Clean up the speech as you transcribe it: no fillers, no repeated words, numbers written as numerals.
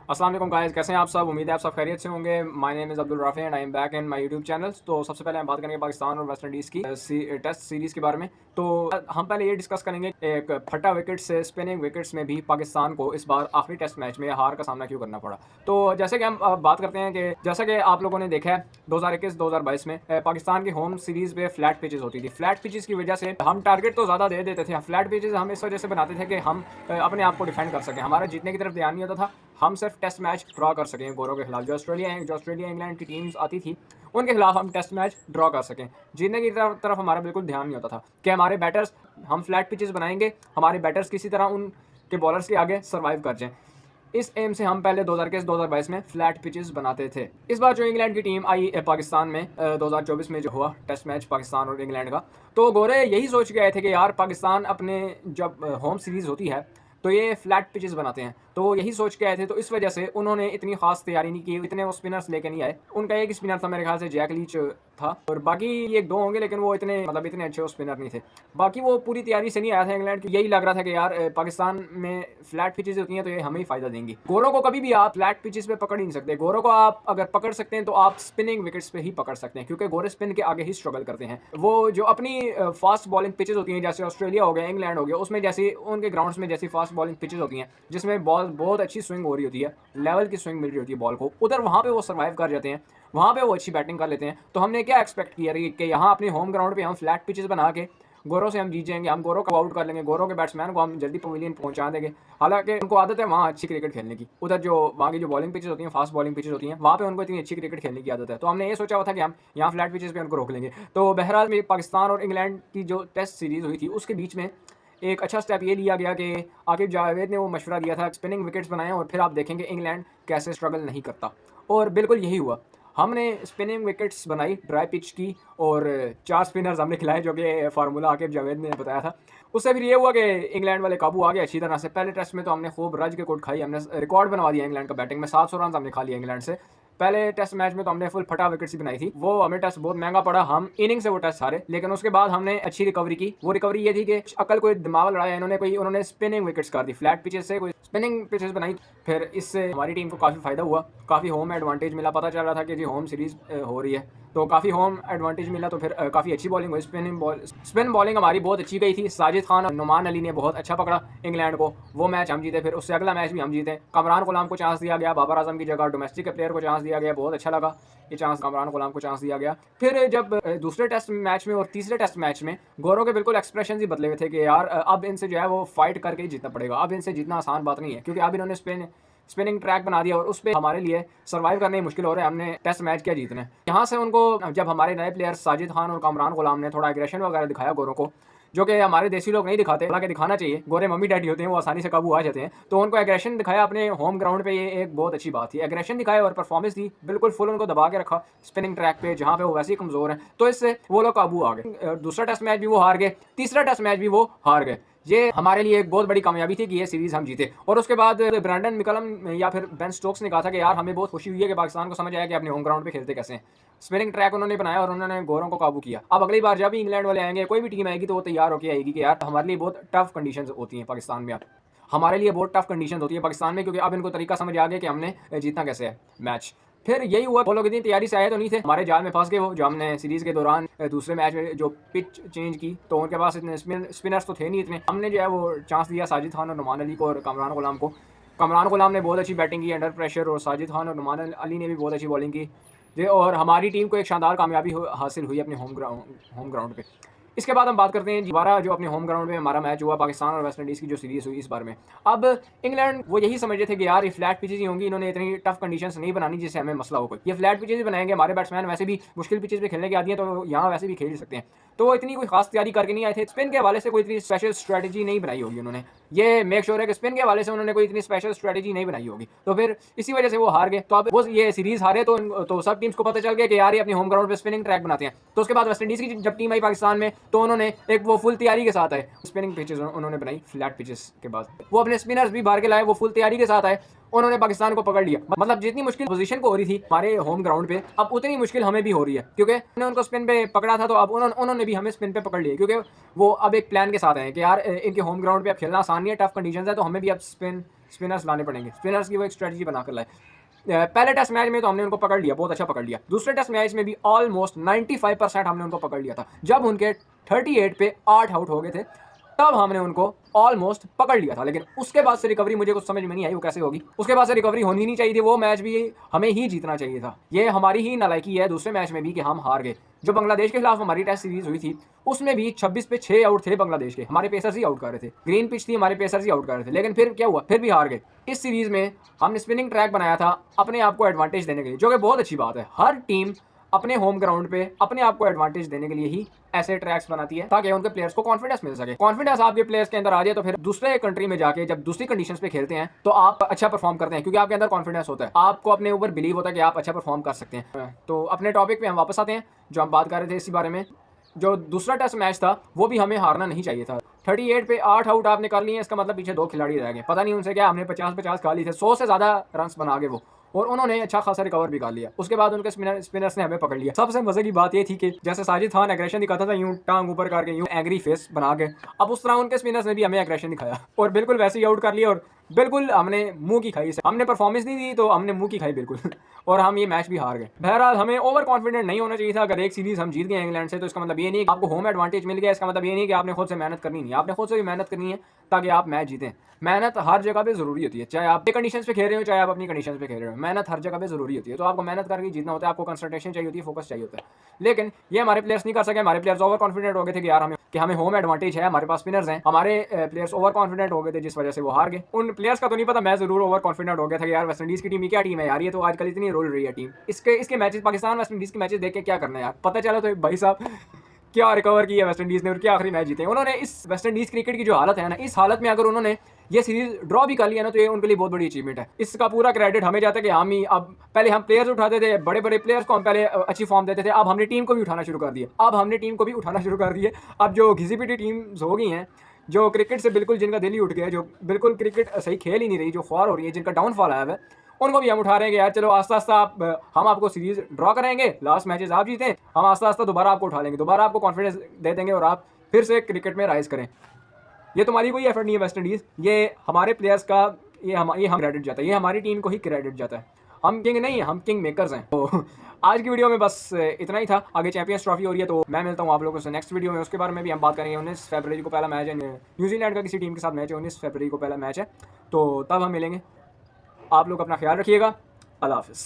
अस्सलाम वालेकुम गाइस, कैसे हैं आप सब। उम्मीद है आप सब खैरियत से होंगे। My name is Abdul Rafi and I am back in my YouTube channel. तो सबसे पहले हम बात करेंगे पाकिस्तान और वेस्ट इंडीज़ की टेस्ट सीरीज़ के बारे में। तो हम पहले ये डिस्कस करेंगे एक फटा विकेट से स्पिनिंग विकेट्स में भी पाकिस्तान को इस बार आखिरी टेस्ट मैच में हार का सामना क्यों करना पड़ा। तो जैसे कि हम बात करते हैं कि जैसा कि आप लोगों ने देखा है 2021-2022 में पाकिस्तान की होम सीरीज़ पे फ्लैट पिचेस होती थी। फ्लैट पिचेस की वजह से हम टारगेट तो ज़्यादा दे देते थे। फ्लैट पिचेस हम इस वजह से बनाते थे कि हम अपने आप को डिफेंड कर सकें, हमारा जीतने की तरफ ध्यान नहीं होता था, हम सिर्फ टेस्ट मैच ड्रॉ कर सकें गोरों के खिलाफ। जो ऑस्ट्रेलिया इंग्लैंड की टीम्स आती थी उनके खिलाफ हम टेस्ट मैच ड्रॉ कर सकें। जीतने की तरफ हमारा बिल्कुल ध्यान नहीं होता था कि हमारे बैटर्स, हम फ्लैट पिचेस बनाएंगे, हमारे बैटर्स किसी तरह उनके बॉलर्स के आगे सर्वाइव कर जाएं। इस एम से हम पहले 2021-2022 में फ्लैट पिचेस बनाते थे। इस बार जो इंग्लैंड की टीम आई पाकिस्तान में 2024 में जो हुआ टेस्ट मैच पाकिस्तान और इंग्लैंड का, तो गोरे यही सोच के आए थे कि यार पाकिस्तान अपने जब होम सीरीज़ होती है तो ये फ्लैट पिचेस बनाते हैं, तो वो यही सोच के आए थे। तो इस वजह से उन्होंने इतनी खास तैयारी नहीं की, इतने वो स्पिनर्स लेके नहीं आए। उनका एक स्पिनर था मेरे ख्याल से जैक लीच था, और बाकी ये एक दो होंगे, लेकिन वो इतने अच्छे वो स्पिनर नहीं थे। बाकी वो पूरी तैयारी से नहीं आया था इंग्लैंड की। यही लग रहा था कि यार पाकिस्तान में फ्लैट पिचेस होती हैं तो ये हमें ही फायदा देंगी। गोरों को कभी भी आप फ्लैट पिचेस पे पकड़ ही नहीं सकते। गोरों को आप अगर पकड़ सकते हैं तो आप स्पिनिंग विकेट्स पे ही पकड़ सकते हैं, क्योंकि गोरे स्पिन के आगे ही स्ट्रगल करते हैं। वो जो अपनी फास्ट बॉलिंग पिचेस होती हैं, जैसे ऑस्ट्रेलिया हो गया, इंग्लैंड हो गया, उसमें जैसे उनके ग्राउंड्स में जैसी फास्ट बॉलिंग पिचेस होती हैं जिसमें बॉल बहुत अच्छी स्विंग हो रही होती है, लेवल की स्विंग मिल रही होती है बॉल को, उधर वहाँ पे वो सर्वाइव कर जाते हैं, वहाँ पे वो अच्छी बैटिंग कर लेते हैं। तो हमने क्या एक्सपेक्ट किया कि यहाँ अपने होम ग्राउंड पे हम फ्लैट पिचेस बना के गोरों से हम जीत जाएंगे, हम गोरों को आउट कर लेंगे, गोरों के बैट्समैन को हम जल्दी पवेलियन पहुंचा देंगे। हालांकि उनको आदत है वहाँ अच्छी क्रिकेट खेलने की, उधर जो वहाँ की जो बॉलिंग पिचेस होती हैं, फास्ट बॉलिंग पिचेस होती हैं, वहाँ पे उनको इतनी अच्छी क्रिकेट खेलने की आदत है। तो हमने ये सोचा हुआ था कि हम यहाँ फ्लैट पिचेस पे उनको रोक लेंगे। तो बहरहाल में पाकिस्तान और इंग्लैंड की जो टेस्ट सीरीज़ हुई थी उसके बीच में एक अच्छा स्टेप ये लिया गया कि आकिब जावेद ने वो मशवरा दिया था स्पिनिंग विकेट्स बनाएं और फिर आप देखेंगे इंग्लैंड कैसे स्ट्रगल नहीं करता। और बिल्कुल यही हुआ। हमने स्पिनिंग विकेट्स बनाई ड्राई पिच की, और 4 स्पिनर्स हमने खिलाए, जो कि फार्मूला आकिब जावेद ने बताया था। उससे फिर ये हुआ कि इंग्लैंड वाले काबू आ गए अच्छी तरह से। पहले टेस्ट में तो हमने खूब रज के कोट खाई, हमने रिकॉर्ड बनवा दिया इंग्लैंड का बैटिंग में, 700 रन हमने खा लिया इंग्लैंड से। पहले टेस्ट मैच में तो हमने फुल फटा विकेट्स ही बनाई थी, वो हमें टेस्ट बहुत महंगा पड़ा, हम इनिंग से वो टेस्ट हारे। लेकिन उसके बाद हमने अच्छी रिकवरी की। वो रिकवरी ये थी कि अकल कोई दिमाग लड़ाया इन्होंने, उन्होंने स्पिनिंग विकेट्स कर दी, फ्लैट पिचेस से कोई स्पिनिंग पिचेस बनाई। फिर इससे हमारी टीम को काफ़ी फ़ायदा हुआ, काफ़ी होम एडवांटेज मिला। पता चल रहा था कि जी होम सीरीज़ हो रही है, तो काफ़ी होम एडवांटेज मिला। तो फिर काफ़ी अच्छी बॉलिंग हुई, स्पिन बॉलिंग हमारी बहुत अच्छी गई थी। साजिद खान और नुमान अली ने बहुत अच्छा पकड़ा इंग्लैंड को, वो मैच हम जीते। फिर उससे अगला मैच भी हम जीते। कमरान गुलाम को चांस दिया गया, बाबर आजम की जगह डोमेस्टिक प्लेयर को चांस दिया गया, बहुत अच्छा लगा ये चांस, कमरान गुलाम को चांस दिया गया। फिर जब दूसरे टेस्ट मैच में और तीसरे टेस्ट मैच में गौरव के बिल्कुल एक्सप्रेशन ही बदले हुए थे कि यार अब इनसे जो है वो फाइट करके ही जीतना पड़ेगा, अब इनसे जीतना आसान बात नहीं है, क्योंकि अब इन्होंने स्पिनिंग ट्रैक बना दिया और उस पर हमारे लिए सर्वाइव करने मुश्किल हो रहा है, हमने टेस्ट मैच क्या जीतने। यहाँ से उनको, जब हमारे नए प्लेयर साजिद खान और कामरान गुलाम ने थोड़ा एग्रेशन वगैरह दिखाया गोरों को, जो कि हमारे देसी लोग नहीं दिखाते, हालांकि दिखाना चाहिए, गोरे मम्मी डैडी होते हैं, वो आसानी से काबू आ जाते हैं, तो उनको एग्रेशन दिखाया अपने होम ग्राउंड पे, ये एक बहुत अच्छी बात थी। एग्रेशन दिखाया और परफॉर्मेंस दी, बिल्कुल फुल उनको दबा के रखा स्पिनिंग ट्रैक पे, जहाँ पे वो वैसे ही कमजोर हैं, तो इससे वो लोग काबू आ गए। दूसरा टेस्ट मैच भी वो हार गए, तीसरा टेस्ट मैच भी वो हार गए। ये हमारे लिए एक बहुत बड़ी कामयाबी थी कि ये सीरीज़ हम जीते। और उसके बाद ब्रैंडन मिकलम या फिर बेन स्टोक्स ने कहा था कि यार हमें बहुत खुशी हुई है कि पाकिस्तान को समझ आया कि अपने होम ग्राउंड पे खेलते कैसे हैं। स्पिनिंग ट्रैक उन्होंने बनाया और उन्होंने गोरों को काबू किया। अब अगली बार जब भी इंग्लैंड वाले आएंगे, कोई भी टीम आएगी, तो वो तैयार होकर आएगी कि यार हमारे लिए बहुत टफ कंडीशंस होती हैं पाकिस्तान में। अब हमारे लिए बहुत टफ कंडीशंस होती है पाकिस्तान में, क्योंकि अब इनको तरीका समझ आ गया कि हमने जीतना कैसे है मैच। फिर यही हुआ, वो लोग इतनी तैयारी से आए तो नहीं थे, हमारे जाल में फंस गए वो, जो हमने सीरीज़ के दौरान दूसरे मैच में जो पिच चेंज की, तो उनके पास इतने स्पिनर्स तो थे नहीं इतने। हमने जो है वो चांस दिया साजिद खान और नुमान अली को और कमरान गुलाम को। कमरान गुलाम ने बहुत अच्छी बैटिंग की अंडर प्रेशर, और साजिद खान और नुमान अली ने भी बहुत अच्छी बॉलिंग की। और हमारी टीम को एक शानदार कामयाबी हासिल हुई अपने होम ग्राउंड पे। इसके बाद हम बात करते हैं दोबारा जो अपने होम ग्राउंड में हमारा मैच हुआ पाकिस्तान और वेस्ट इंडीज़ की जो सीरीज़ हुई इस बार में। अब इंग्लैंड वो यही समझ रहे थे कि यार ये फ्लैट पिचेज ही होंगी, इन्होंने इतनी टफ कंडीशंस नहीं बनानी जिससे हमें मसला हो कोई, ये फ्लैट पिचेज ही बनाएंगे, हमारे बैट्समैन वैसे भी मुश्किल पिचेज पे खेलने की आदी है, तो यहाँ वैसे भी खेल सकते हैं। तो वो इतनी कोई खास तैयारी करके नहीं आए थे, स्पिन के हवाले से कोई इतनी स्पेशल स्ट्रैटेजी नहीं बनाई होगी उन्होंने, ये मेक श्योर है कि स्पिन के हवाले से उन्होंने कोई इतनी स्पेशल स्ट्रैटेजी नहीं बनाई होगी, तो फिर इसी वजह से वो हार गए। तो अब वो ये सीरीज हारे तो सब टीम्स को पता चल गया कि यार ये अपने होम ग्राउंड पे स्पिनिंग ट्रैक बनाते हैं। तो उसके बाद वेस्ट इंडीज़ की जब टीम आई पाकिस्तान में, तो उन्होंने एक वो फुल तैयारी के साथ आए, स्पिनिंग पिचेस उन्होंने बनाई फ्लैट पिचेस के बाद, वो अपने स्पिनर्स भी बाहर के लाए, वो फुल तैयारी के साथ आए, उन्होंने पाकिस्तान को पकड़ लिया। मतलब जितनी मुश्किल पोजीशन को हो रही थी हमारे होम ग्राउंड पे, अब उतनी मुश्किल हमें भी हो रही है, क्योंकि हमने उनको स्पिन पे पकड़ा था, तो अब उन्होंने भी हमें स्पिन पे पकड़ लिया, क्योंकि वो अब एक प्लान के साथ आए कि यार इनके होम ग्राउंड पे अब खेलना आसान नहीं है, टफ कंडीशंस है, तो हमें भी अब स्पिनर्स लाने पड़ेंगे, स्पिनर्स की वो एक स्ट्रेटजी बनाकर लाए। पहले टेस्ट मैच में तो हमने उनको पकड़ लिया, बहुत अच्छा पकड़ लिया। दूसरे टेस्ट मैच में भी ऑलमोस्ट 95% हमने उनको पकड़ लिया था। जब उनके 38 पे 8 आउट हो गए थे तब हमने उनको ऑलमोस्ट पकड़ लिया था, लेकिन उसके बाद से रिकवरी मुझे कुछ समझ में नहीं आई वो कैसे होगी। उसके बाद से रिकवरी होनी नहीं चाहिए थी, वो मैच भी हमें ही जीतना चाहिए था। ये हमारी ही नालायकी है दूसरे मैच में भी कि हम हार गए। जो बांग्लादेश के खिलाफ हमारी टेस्ट सीरीज हुई थी उसमें भी 26 पे 6 आउट थे बांग्लादेश के, हमारे पेसर्स ही आउट कर रहे थे। ग्रीन पिच थी, हमारे पेसर्स ही आउट कर रहे थे, लेकिन फिर क्या हुआ, फिर भी हार गए। इस सीरीज में हमने स्पिनिंग ट्रैक बनाया था अपने आप को एडवांटेज देने के लिए, जो कि बहुत अच्छी बात है। हर टीम अपने होम ग्राउंड पे अपने आप को एडवांटेज देने के लिए ही ऐसे ट्रैक्स बनाती है ताकि उनके प्लेयर्स को कॉन्फिडेंस मिल सके। कॉन्फिडेंस आपके प्लेयर्स के अंदर आ जाए तो फिर दूसरे कंट्री में जाके जब दूसरी कंडीशंस पे खेलते हैं तो आप अच्छा परफॉर्म करते हैं, क्योंकि आपके अंदर कॉन्फिडेंस होता है, आपको अपने ऊपर बिलीव होता है कि आप अच्छा परफॉर्म कर सकते हैं। तो अपने टॉपिक पे हम वापस आते हैं जो हम बात कर रहे थे इसी बारे में। जो दूसरा टेस्ट मैच था वो भी हमें हारना नहीं चाहिए था। 38 पे 8 आउट आपने कर लिए, इसका मतलब पीछे 2 खिलाड़ी रह गए, पता नहीं उनसे क्या, हमने 50-50 खा लिए थे, 100 से ज़्यादा रन बना गए वो, और उन्होंने अच्छा खासा रिकवर भी कर लिया। उसके बाद उनके स्पिनर्स ने हमें पकड़ लिया। सबसे मजे की बात ये थी कि जैसे साजिद खान एग्रेशन दिखाता था यूं टांग ऊपर करके, यूं एंग्री फेस बना के, अब उस तरह उनके स्पिनर्स ने भी हमें एग्रेशन दिखाया और बिल्कुल वैसे ही आउट कर लिया, और बिल्कुल हमने मुंह की खाई। हमने परफॉर्मेंस नहीं दी तो हमने मुंह की खाई बिल्कुल और हम ये मैच भी हार गए। बहरहाल हमें ओवर कॉन्फिडेंट नहीं होना चाहिए था। अगर एक सीरीज हम जीत गए इंग्लैंड से तो इसका मतलब ये नहीं कि आपको होम एडवांटेज मिल गया, इसका मतलब ये नहीं कि आपने खुद से मेहनत करनी नहीं, आपने खुद से भी मेहनत करनी है ताकि आप मैच जीतें। मेहनत हर जगह पे जरूरी होती है, चाहे आप अपनी कंडीशन पे खेल रहे हो चाहे आप अपनी कंडीशन पे खेल रहे हो, मेहनत हर जगह पे जरूरी होती है। तो आपको मेहनत करके जीतना होता है, आपको कंसंट्रेशन चाहिए होती है, फोकस चाहिए होता है। लेकिन ये हमारे प्लेयर्स नहीं कर सके। हमारे प्लेयर्स ओवर कॉन्फिडेंट हो गए थे कि यार हमें होम एडवांटेज है, हमारे पास स्पिनर्स हैं। हमारे प्लेयर्स ओवर कॉन्फिडेंट हो गए थे जिस वजह से वो हार गए। उन प्लेयर्स का तो नहीं पता, मैं जरूर ओवर कॉन्फिडेंट हो गया था कि यार वेस्ट इंडीज की टीम ही क्या टीम है यार, ये तो आजकल इतनी रोल रही है टीम। इसके मैचेस, पाकिस्तान वेस्ट इंडीज के मैचेस देख के क्या करना है यार, पता चला तो भाई साहब क्या रिकवर किया वेस्ट इंडीज ने और क्या आखिरी मैच जीते उन्होंने। इस वेस्ट इंडीज क्रिकेट की जो हालत है ना, इस हालत में अगर उन्होंने ये सीरीज ड्रॉ भी कर लिया ना तो ये उनके लिए बहुत बड़ी अचीवमेंट है। इसका पूरा क्रेडिट हमें जाता है कि हम ही, अब पहले हम प्लेयर्स उठाते थे, बड़े बड़े प्लेयर्स को हम पहले अच्छी फॉर्म देते थे, अब हमने टीम को भी उठाना शुरू कर दिया। अब हमने टीम को भी उठाना शुरू कर दिए। अब जो घिसी पिटी टीम्स हो गई हैं, जो क्रिकेट से बिल्कुल जिनका दिल ही उठ गया है, जो बिल्कुल क्रिकेट सही खेल ही नहीं रही, जो ख्वार हो रही है, जिनका डाउनफॉल आया है, उनको भी हम उठा रहे हैं कि यार चलो आस्ता आस्ता हम आपको सीरीज ड्रॉ करेंगे, लास्ट मैचेस आप जीतें, हम आस्ता आस्ता दोबारा आपको उठा लेंगे, दोबारा आपको कॉन्फिडेंस दे देंगे और आप फिर से क्रिकेट में राइज करें। ये तुम्हारी कोई एफर्ट नहीं है वेस्ट इंडीज़, ये हमारे प्लेयर्स का, ये हम क्रेडिट जाता है, ये हमारी टीम को ही क्रेडिट जाता है। हम किंग नहीं, हम किंग मेकर्स हैं। तो आज की वीडियो में बस इतना ही था। आगे चैंपियंस ट्रॉफी हो रही है तो मैं मिलता हूँ आप लोगों से नेक्स्ट वीडियो में, उसके बारे में भी हम बात करेंगे। 19 फरवरी को पहला मैच है, न्यूजीलैंड का किसी टीम के साथ मैच है, 19 फरवरी को पहला मैच है, तो तब हम मिलेंगे। आप लोग अपना ख्याल रखिएगा। अल्लाह हाफिज़।